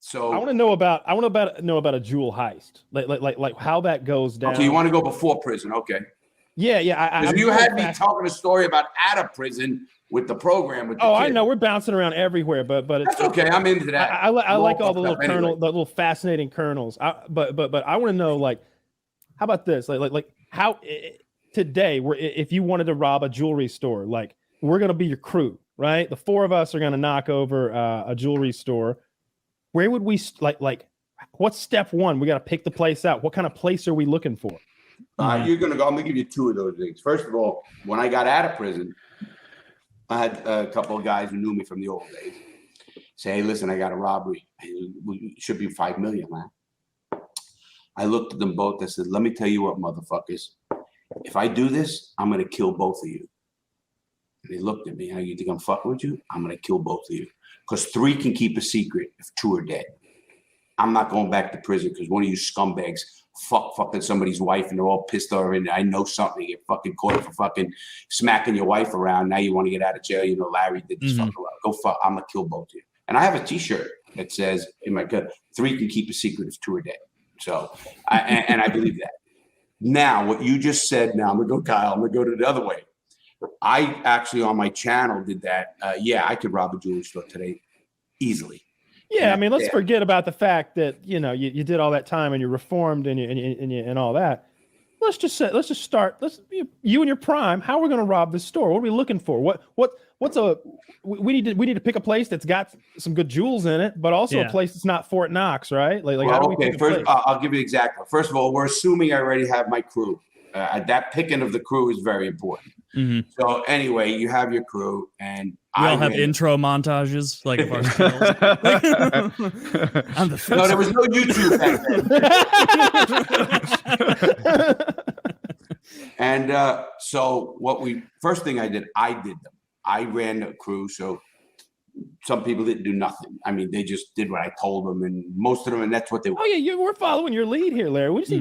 So I want to know about a jewel heist, like how that goes down. Okay, you want to go before prison? Okay. Yeah. Because you had me talking a story about out of prison with the program. With the I know we're bouncing around everywhere, but that's okay. I'm into that. I like all the little kernel, the little fascinating kernels. But I want to know, like, how about this? Like how today, if you wanted to rob a jewelry store, like we're gonna be your crew, right? The four of us are gonna knock over a jewelry store. Where would we like? What's step one? We got to pick the place out. What kind of place are we looking for? You're gonna go. I'm gonna give you two of those things. First of all, when I got out of prison, I had a couple of guys who knew me from the old days say, "Hey, listen, I got a robbery. It should be $5 million, man." I looked at them both. I said, "Let me tell you what, motherfuckers. If I do this, I'm gonna kill both of you." And they looked at me. "You think I'm fucking with you? I'm gonna kill both of you. Because 3 can keep a secret if 2 are dead. I'm not going back to prison because one of you scumbags fucking somebody's wife and they're all pissed over and I know something. You get fucking caught for fucking smacking your wife around. Now you want to get out of jail. You know, Larry did this fucking around. Go fuck. I'm going to kill both of you." And I have a t-shirt that says in my gut, 3 can keep a secret if 2 are dead. So, and I believe that. Now, what you just said, now I'm going to go, Kyle, I'm going to go to the other way. I actually on my channel did that. Yeah, I could rob a jewelry store today easily. Yeah, I mean, let's forget about the fact that you did all that time and you reformed and all that. Let's just start. You and your prime. How are we going to rob this store? What are we looking for? We need to pick a place that's got some good jewels in it, but also a place that's not Fort Knox, right? First, I'll give you an example. First of all, we're assuming I already have my crew. That picking of the crew is very important. So anyway, you have your crew, and we all have intro montages like of our skills. No, there was no YouTube back then. And so first thing I did them. I ran the crew. So some people didn't do nothing. I mean, they just did what I told them, and most of them, and that's what they were. Oh yeah, we're following your lead here, Larry. We just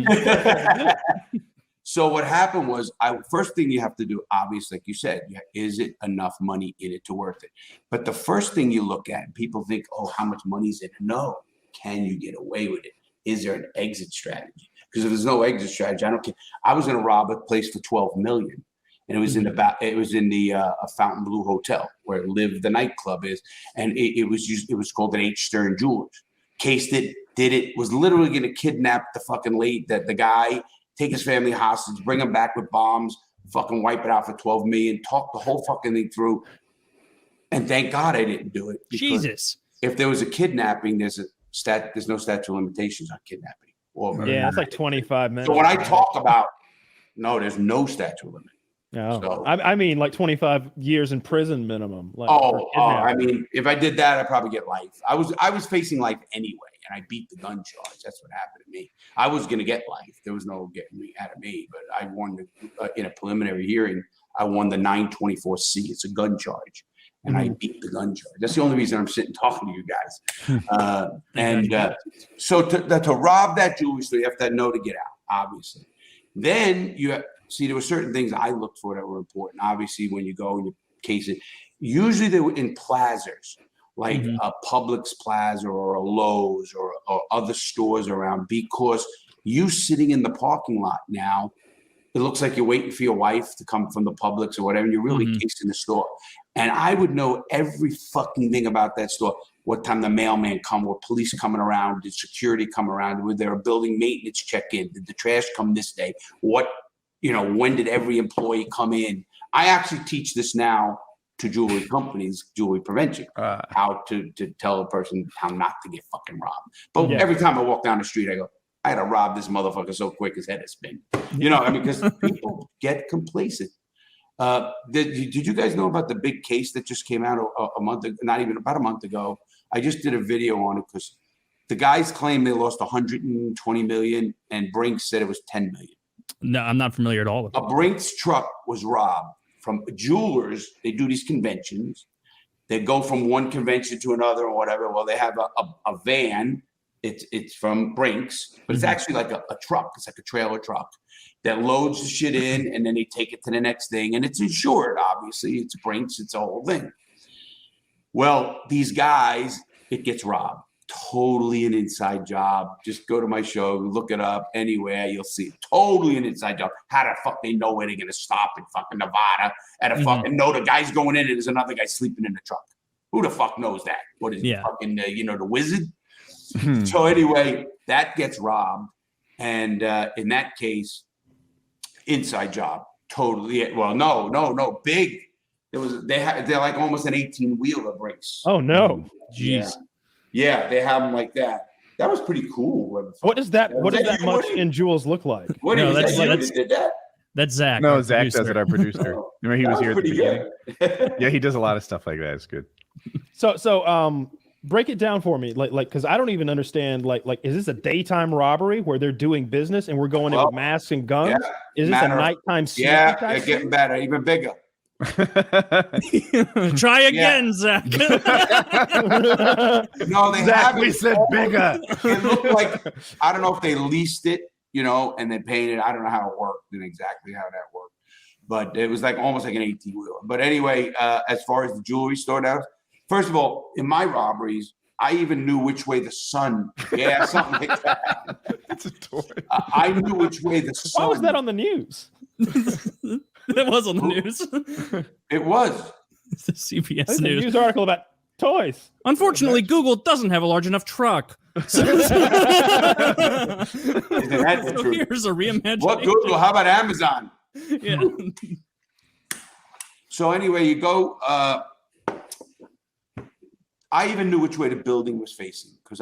So what happened was, first thing you have to do, obviously, like you said, is it enough money in it to worth it? But the first thing you look at, people think, oh, how much money is in it? No, can you get away with it? Is there an exit strategy? Because if there's no exit strategy, I don't care. I was going to rob a place for $12 million, and it was in the Fontainebleau Hotel where Live the nightclub is, and it was called an H. Stern Jewelers. Cased it, did it, was literally going to kidnap the fucking the guy. Take his family hostage, bring him back with bombs, fucking wipe it out for $12 million, talk the whole fucking thing through. And thank God I didn't do it. Jesus. If there was a kidnapping, there's no statute of limitations on kidnapping. Yeah, it's like 25 minutes. So when I talk about, no, there's no statute of limit. No, so, I mean like 25 years in prison minimum. I mean, if I did that, I'd probably get life. I was facing life anyway, and I beat the gun charge. That's what happened to me. I was going to get life. There was no getting me out of me, but I won in a preliminary hearing. I won the 924C. It's a gun charge, and I beat the gun charge. That's the only reason I'm sitting talking to you guys. So to rob that jewelry store, you have to know to get out, obviously. Then there were certain things I looked for that were important. Obviously, when you go and you case it, usually they were in plazas, like a Publix plaza or a Lowe's or other stores around, because you sitting in the parking lot now, it looks like you're waiting for your wife to come from the Publix or whatever, and you're really casing the store. And I would know every fucking thing about that store. What time the mailman come, or police coming around, did security come around, were there a building maintenance check in, did the trash come this day, when did every employee come in? I actually teach this now to jewelry companies, jewelry prevention, how to tell a person how not to get fucking robbed. But every time I walk down the street, I go, I had to rob this motherfucker so quick his head has spin. Because people get complacent. Did you guys know about the big case that just came out a month ago, not even about a month ago? I just did a video on it because the guys claim they lost 120 million and Brinks said it was 10 million. No, I'm not familiar at all with that. A Brinks truck was robbed from jewelers. They do these conventions. They go from one convention to another or whatever. Well, they have a van. It's from Brinks, but it's actually like a truck. It's like a trailer truck that loads the shit in, and then they take it to the next thing. And it's insured, obviously. It's Brinks. It's a whole thing. Well, these guys, it gets robbed. totally an inside job. Just go to my show, look it up anywhere, you'll see. Totally an inside job. How the fuck they know where they're gonna stop in fucking Nevada and a fucking know the guy's going in and there's another guy sleeping in the truck. Who the fuck knows that? What is it, fucking the wizard? So anyway, that gets robbed, and in that case, inside job. Totally. Well, no, big. They're like almost an 18-wheeler brace. Oh no. Jeez. Yeah, they have them like that. That was pretty cool. What does that much in jewels look like? That's Zach. No, Zach does it, our producer. Remember, he was here at the beginning. Yeah, he does a lot of stuff like that. It's good. So break it down for me, like because I don't even understand. Like, is this a daytime robbery where they're doing business and we're going in with masks and guns? Yeah, is this a nighttime? Yeah, they're getting better, even bigger. Try again, Zach. No, they Zach, haven't. we said bigger. It looked like, I don't know if they leased it, and then painted. I don't know how it worked and exactly how that worked, but it was like almost like an 18-wheeler. But anyway, as far as the jewelry store now, first of all, in my robberies, I even knew which way the sun. Yeah, something like that. It's a toy. I knew which way the sun. Why was that on the news? It was on the news. It was. The CBS There's News. a news article about toys. Unfortunately, Google doesn't have a large enough truck. So here's a reimagination. What Google? How about Amazon? Yeah. So anyway, you go. I even knew which way the building was facing because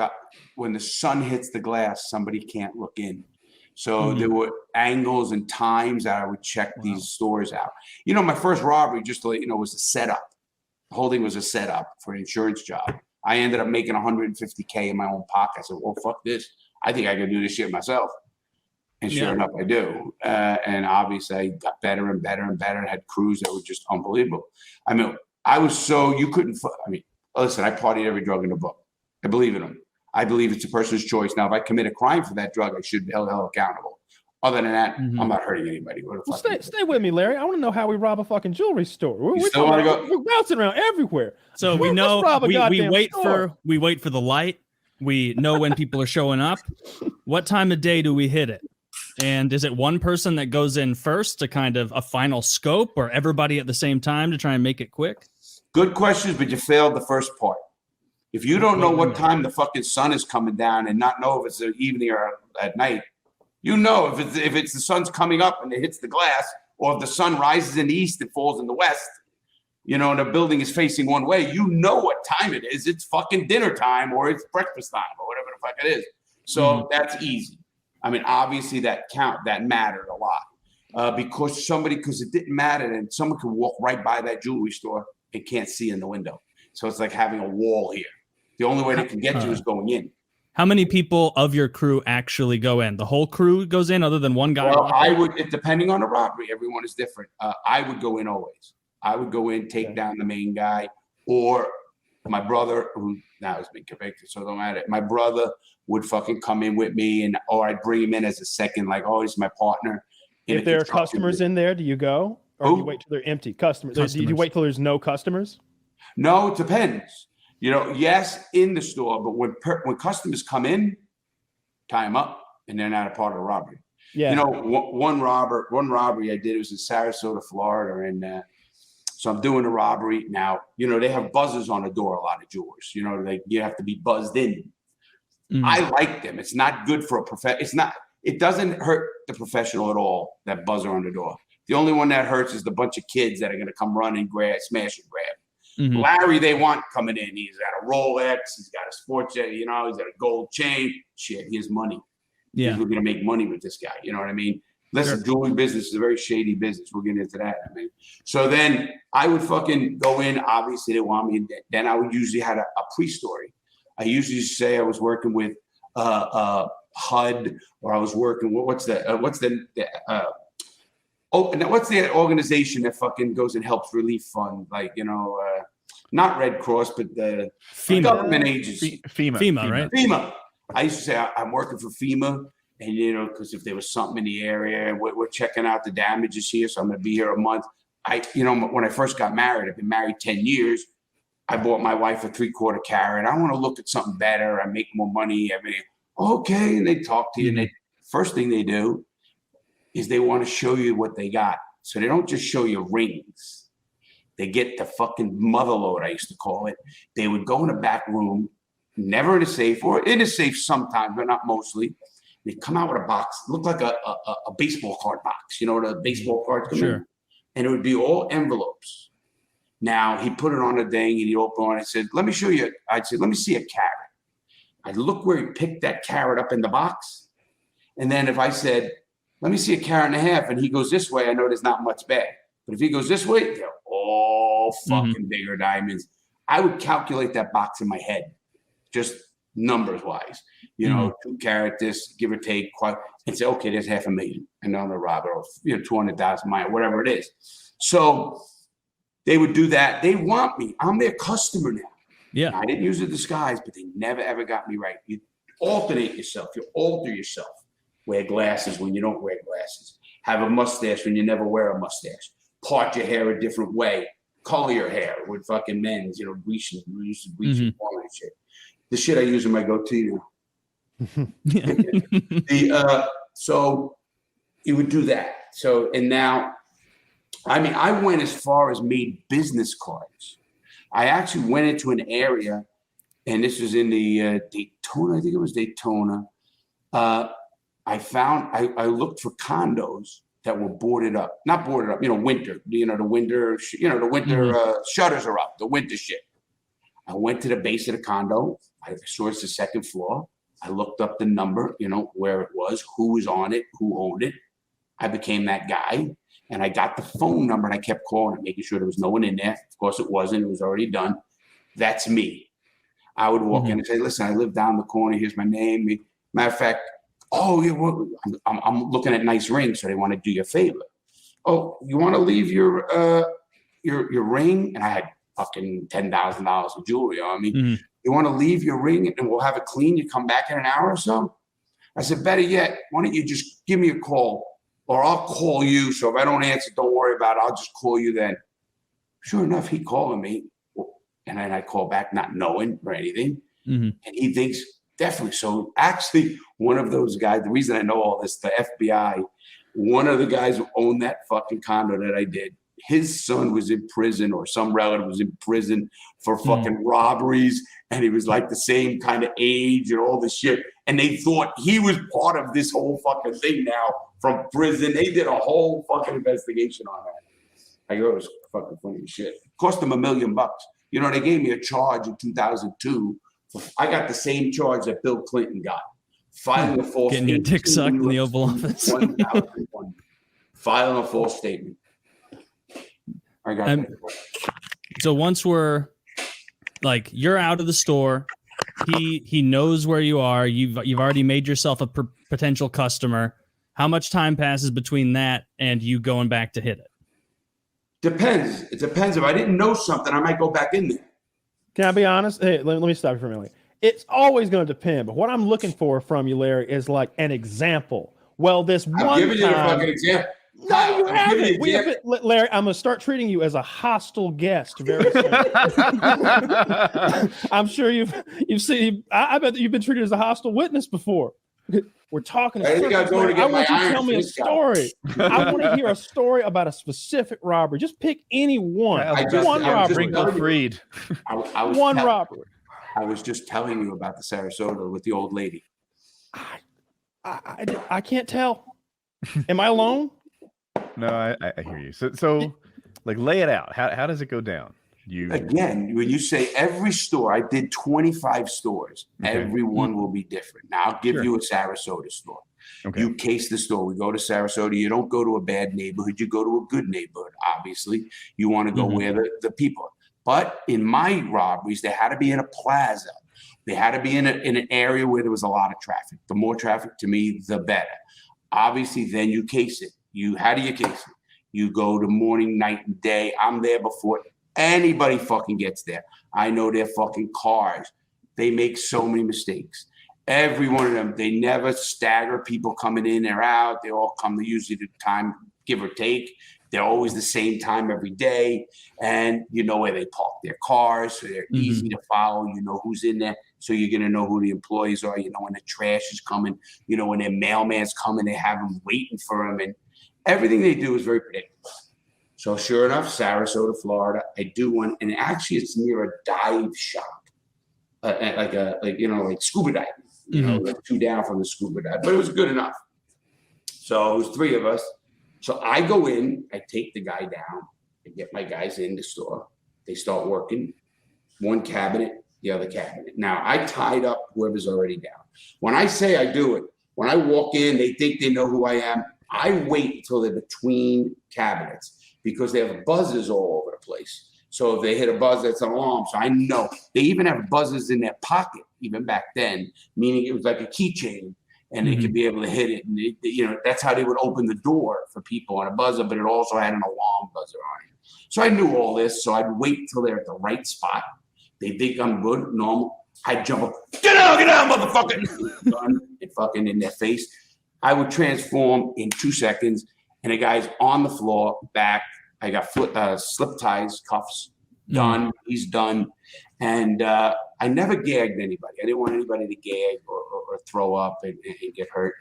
when the sun hits the glass, somebody can't look in. So there were angles and times that I would check these stores out. My first robbery, just to let you know, was a setup. The whole thing was a setup for an insurance job. I ended up making $150K in my own pocket. I said, well, fuck this. I think I can do this shit myself. And sure enough, I do. And obviously, I got better and better and better and had crews that were just unbelievable. I mean, listen, I partied every drug in the book. I believe in them. I believe it's a person's choice. Now, if I commit a crime for that drug, I should be held accountable. Other than that, I'm not hurting anybody. Stay with me, Larry. I want to know how we rob a fucking jewelry store. We're bouncing around everywhere. So we know we wait for the light. We know when people are showing up. What time of day do we hit it? And is it one person that goes in first to kind of a final scope, or everybody at the same time to try and make it quick? Good questions, but you failed the first part. If you don't know what time the fucking sun is coming down and not know if it's the evening or at night, if it's the sun's coming up and it hits the glass, or if the sun rises in the east and falls in the west, and the building is facing one way, what time it is. It's fucking dinner time or it's breakfast time or whatever the fuck it is. So that's easy. I mean, obviously that mattered a lot because it didn't matter, and someone could walk right by that jewelry store and can't see in the window. So it's like having a wall here. The only way they can get you is going in. How many people of your crew actually go in? The whole crew goes in, other than one guy? Well, depending on the robbery, everyone is different. I would go in always. I would go in, take down the main guy, or my brother, who now has been convicted, so it don't matter. My brother would fucking come in with me, or I'd bring him in as a second, like, oh, he's my partner. If there are customers in there, do you go? Or do you wait till they're empty? Customers. Do you wait till there's no customers? No, it depends. Yes, in the store, but when customers come in, tie them up, and they're not a part of the robbery. Yeah. One robbery I did, it was in Sarasota, Florida, and so I'm doing a robbery now. They have buzzers on the door. A lot of jewelers. You have to be buzzed in. I like them. It's not good for It doesn't hurt the professional at all. That buzzer on the door. The only one that hurts is the bunch of kids that are going to come run and smash and grab. Larry, they want coming in. He's got a Rolex. He's got a sports jet. He's got a gold chain. Shit, he has money. Yeah, we're going to make money with this guy. You know what I mean? Listen, jewelry business is a very shady business. We'll get into that. So then I would fucking go in. Obviously, they want me. Then I would usually have a pre-story. I usually say I was working with HUD, or I was working with what's the organization that fucking goes and helps relief fund, not Red Cross, but the government agency. FEMA, right? FEMA. I used to say I'm working for FEMA, and because if there was something in the area, we're checking out the damages here, so I'm going to be here a month. When I first got married, I've been married 10 years. I bought my wife a 3/4 carat. I want to look at something better. I make more money. I mean, okay. And they talk to you. And first thing they do is they want to show you what they got. So they don't just show you rings. They get the fucking motherload, I used to call it. They would go in a back room, never in a safe, or in a safe sometimes, but not mostly. They come out with a box, look like a baseball card box. You know what a baseball card come in? And it would be all envelopes. Now, he put it on a thing, and he'd open it. I said, let me show you. I'd say, let me see a carat. I'd look where he picked that carat up in the box. And then if I said, let me see a carat and a half, and he goes this way, I know there's not much bad. But if he goes this way, they're all fucking bigger diamonds. I would calculate that box in my head, just numbers-wise. You know, 2 carat this, give or take, and say, okay, there's $500,000. And I'm gonna rob it, or 200,000, whatever it is. So they would do that. They want me. I'm their customer now. Yeah. I didn't use a disguise, but they never ever got me right. You alternate yourself. You alter yourself. Wear glasses when you don't wear glasses. Have a mustache when you never wear a mustache. Part your hair a different way. Color your hair with fucking men's, bleaching and shit. The shit I use in my goatee now. So he would do that. So, and now, I mean, I went as far as made business cards. I actually went into an area, and this was in the Daytona, I think it was Daytona. I looked for condos that were boarded up, not boarded up, winter, the winter shutters are up, the winter shit. I went to the base of the condo. I saw it's the second floor. I looked up the number, where it was, who was on it, who owned it. I became that guy, and I got the phone number, and I kept calling it, making sure there was no one in there. Of course, it wasn't. It was already done. That's me. I would walk in and say, listen, I live down the corner. Here's my name. Matter of fact, I'm looking at nice rings, so they want to do you a favor. Oh, you want to leave your ring? And I had fucking $10,000 of jewelry on me. You want to leave your ring and we'll have it clean? You come back in an hour or so? I said, better yet, why don't you just give me a call, or I'll call you. So if I don't answer, don't worry about it. I'll just call you then. Sure enough, he calling me, and then I call back not knowing or anything. And he thinks, definitely. So actually, one of those guys, the reason I know all this, the FBI, one of the guys who owned that fucking condo that I did, his son was in prison, or some relative was in prison for fucking robberies. And he was like the same kind of age and all this shit. And they thought he was part of this whole fucking thing now from prison. They did a whole fucking investigation on that. I go, it was fucking funny as shit. Cost them $1 million. They gave me a charge in 2002. I got the same charge that Bill Clinton got. Filing a false statement. Getting your dick sucked in the Oval Office. Filing a false statement. I got that. So once we're like, you're out of the store, he knows where you are. You've already made yourself a potential customer. How much time passes between that and you going back to hit it? Depends. It depends. If I didn't know something, I might go back in there. Can I be honest? Hey, let me stop you for a minute. It's always going to depend. But what I'm looking for from you, Larry, is like an example. Well, this one time. I'm giving you a fucking example. No, you haven't. Larry, I'm going to start treating you as a hostile guest very soon. I'm sure you've seen. I bet that you've been treated as a hostile witness before. We're talking. I want you to tell me a story. I want to hear a story about a specific robbery. Just pick any one. One robbery. One robbery. I was just telling you about the Sarasota with the old lady. I can't tell. Am I alone? No, I hear you. So like, lay it out. How does it go down? Again, when you say every store, I did 25 stores. Okay. Every one will be different. Now, I'll give you a Sarasota store. Okay. You case the store. We go to Sarasota. You don't go to a bad neighborhood. You go to a good neighborhood, obviously. You want to go where the people are. But in my robberies, they had to be in a plaza. They had to be in an area where there was a lot of traffic. The more traffic, to me, the better. Obviously, then you case it. How do you case it? You go to morning, night, and day. I'm there before anybody fucking gets there. I know their fucking cars. They make so many mistakes. Every one of them, they never stagger people coming in or out. They all come to usually the time, give or take. They're always the same time every day, and you know where they park their cars, so they're easy to follow. You know who's in there, so you're gonna know who the employees are. You know when the trash is coming. You know when their mailman's coming, they have them waiting for them, and everything they do is very predictable. So sure enough, Sarasota, Florida, I do one, and actually it's near a dive shop, like scuba diving. You know, like 2 down from the scuba dive, but it was good enough. So it was 3 of us. So I go in, I take the guy down, I get my guys in the store. They start working. One cabinet, the other cabinet. Now I tied up whoever's already down. When I say I do it, when I walk in, they think they know who I am. I wait until they're between cabinets because they have buzzers all over the place. So if they hit a buzzer, it's an alarm. So I know. They even have buzzers in their pocket, even back then, meaning it was like a keychain. And they could be able to hit it. And, that's how they would open the door for people on a buzzer, but it also had an alarm buzzer on it. So I knew all this. So I'd wait till they're at the right spot. They think I'm good, normal. I'd jump up, get down, motherfucker. Gun and fucking in their face. I would transform in 2 seconds. And the guy's on the floor, back. I got slip ties, cuffs, done. He's done. And I never gagged anybody. I didn't want anybody to gag or throw up and get hurt.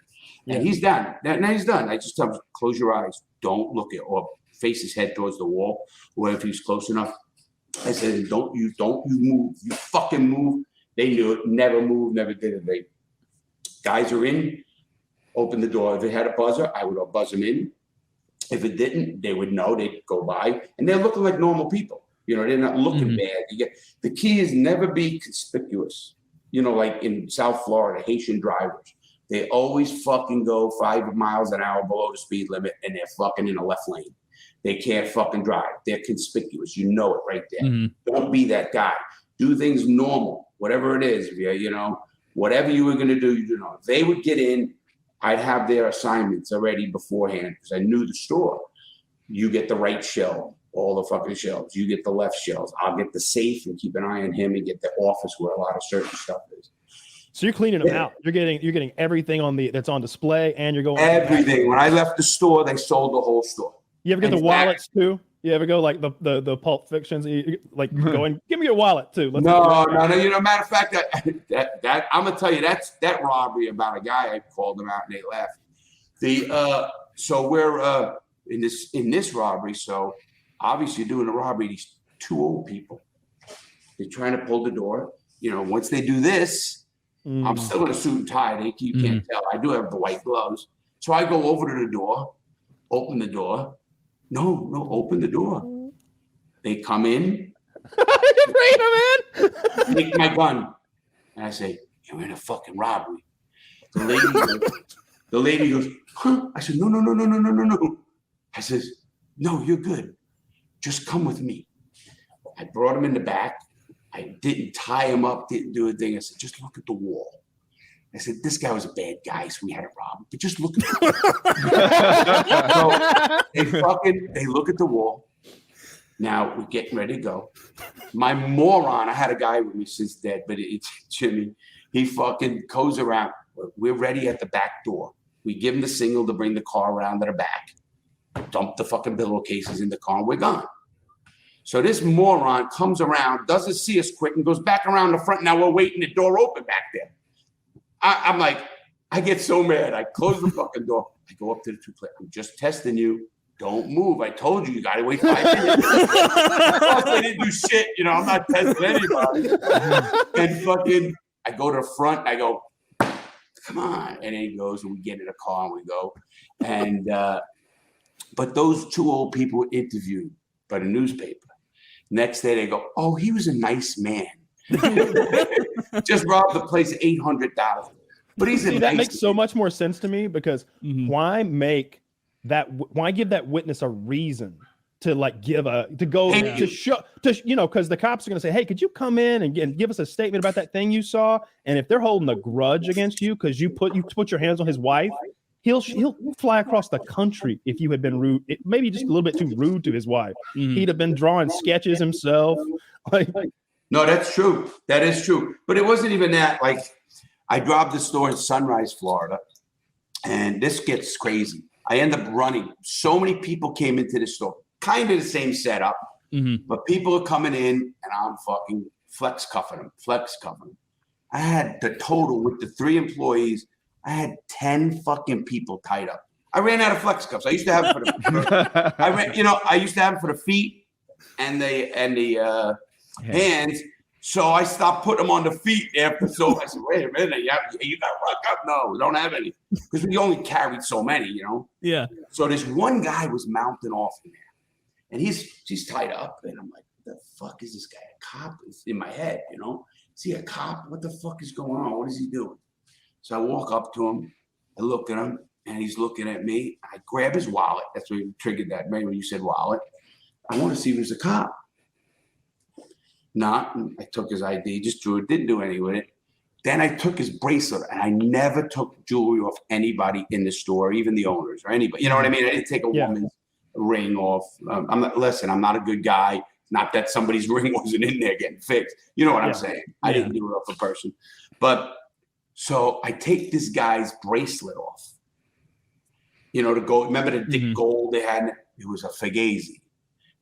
And he's done. Now he's done. I just tell him, close your eyes. Don't look at or face his head towards the wall. Or if he's close enough. I said, don't you move. You fucking move. They knew it. Never moved. Never did it. They guys are in. Open the door. If it had a buzzer, I would buzz them in. If it didn't, they would know. They'd go by. And they're looking like normal people. They're not looking bad. The key is never be conspicuous. Like in South Florida, Haitian drivers, they always fucking go 5 miles an hour below the speed limit and they're fucking in the left lane. They can't fucking drive. They're conspicuous. You know it right there. Don't be that guy. Do things normal, whatever it is. Whatever you were going to do, you do know. If they would get in, I'd have their assignments already beforehand because I knew the store. You get the right shelf. All the fucking shelves. You get the left shelves. I'll get the safe and keep an eye on him and get the office where a lot of certain stuff is. So you're cleaning them out. You're getting everything that's on display, and you're going everything. When I left the store, they sold the whole store. You ever get the wallets too? You ever go like the Pulp Fictions? Like go and give me your wallet too. No. Matter of fact, that I'm gonna tell you that robbery about a guy. I called them out and they left. So we're in this robbery. So. Obviously, doing a robbery, these 2 old people, they're trying to pull the door. Once they do this, I'm still in a suit and tie. You can't tell. I do have the white gloves. So I go over to the door, open the door. No, open the door. They come in. You bring them in? Take my gun. And I say, you're in a fucking robbery. The lady goes, huh? I said, no. I says, no, you're good. Just come with me. I brought him in the back. I didn't tie him up, didn't do a thing. I said, just look at the wall. I said, this guy was a bad guy, so we had to rob him. But just look at the wall. So they look at the wall. Now we're getting ready to go. My moron, I had a guy with me since dead, but it's Jimmy. He fucking goes around. We're ready at the back door. We give him the signal to bring the car around to the back. Dump the fucking pillowcases in the car and we're gone. So this moron comes around, doesn't see us quick, and goes back around the front. Now we're waiting, the door open back there. I'm like, I get so mad. I close the fucking door. I go up to the 2 player. I'm just testing you. Don't move. I told you got to wait 5 minutes. I didn't do shit. I'm not testing anybody. And fucking, I go to the front. And I go, come on. And then he goes, and we get in the car and we go. And but those 2 old people were interviewed by the newspaper. Next day they go, oh, he was a nice man. Just robbed the place $800. But he's that makes so much more sense to me because why give that witness a reason to because the cops are going to say, hey, could you come in and give us a statement about that thing you saw? And if they're holding a grudge against you because you put your hands on his wife, he'll fly across the country if you had been rude, maybe just a little bit too rude to his wife. He'd have been drawing sketches himself. No, that's true. That is true. But it wasn't even that. Like, I robbed the store in Sunrise, Florida, and this gets crazy. I end up running. So many people came into the store, kind of the same setup, but people are coming in and I'm fucking flex cuffing them. I had the total with the 3 employees. I had 10 fucking people tied up. I ran out of flex cuffs. I used to have it for the I used to have it for the feet and the hands. So I stopped putting them on the feet after. So I said, wait a minute, you got rock up? No, we don't have any because we only carried so many, you know. Yeah. So this one guy was mounting off in there, and he's tied up, and I'm like, what the fuck is this guy? A cop? It's in my head, you know. Is he a cop? What the fuck is going on? What is he doing? So I walk up to him, I look at him, and he's looking at me. I grab his wallet. That's what triggered that. Maybe when you said wallet, I want to see if he's a cop. Not. I took his ID, just drew it, didn't do anything with it. Then I took his bracelet, and I never took jewelry off anybody in the store, even the owners or anybody. You know what I mean? I didn't take a woman's ring off. I'm not a good guy. Not that somebody's ring wasn't in there getting fixed. You know what I'm saying? I didn't do it off a person. But so I take this guy's bracelet off. You know, to go. Remember the thick gold they had? It was a Fugazi.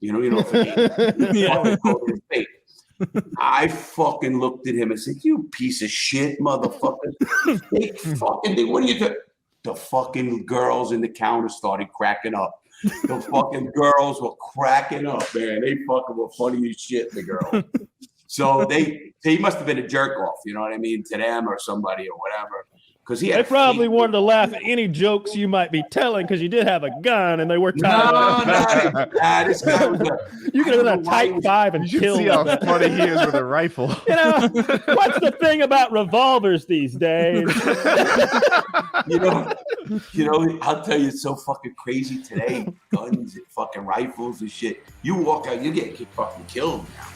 You know, Fugazi. I fucking looked at him and said, "You piece of shit, motherfucker! They fucking thing. What are you doing?" The fucking girls in the counter started cracking up. The fucking girls were cracking up, man. They fucking were funny as shit, the girls. So he must have been a jerk off, you know what I mean, to them or somebody or whatever. Because they probably wanted to laugh at any jokes you might be telling because you did have a gun and they were tied up. No, this guy was you could have done a Type 5 and killed him. See how funny he is with a rifle. You know, what's the thing about revolvers these days? you know, I'll tell you, it's so fucking crazy today. Guns and fucking rifles and shit. You walk out, you get fucking killed now.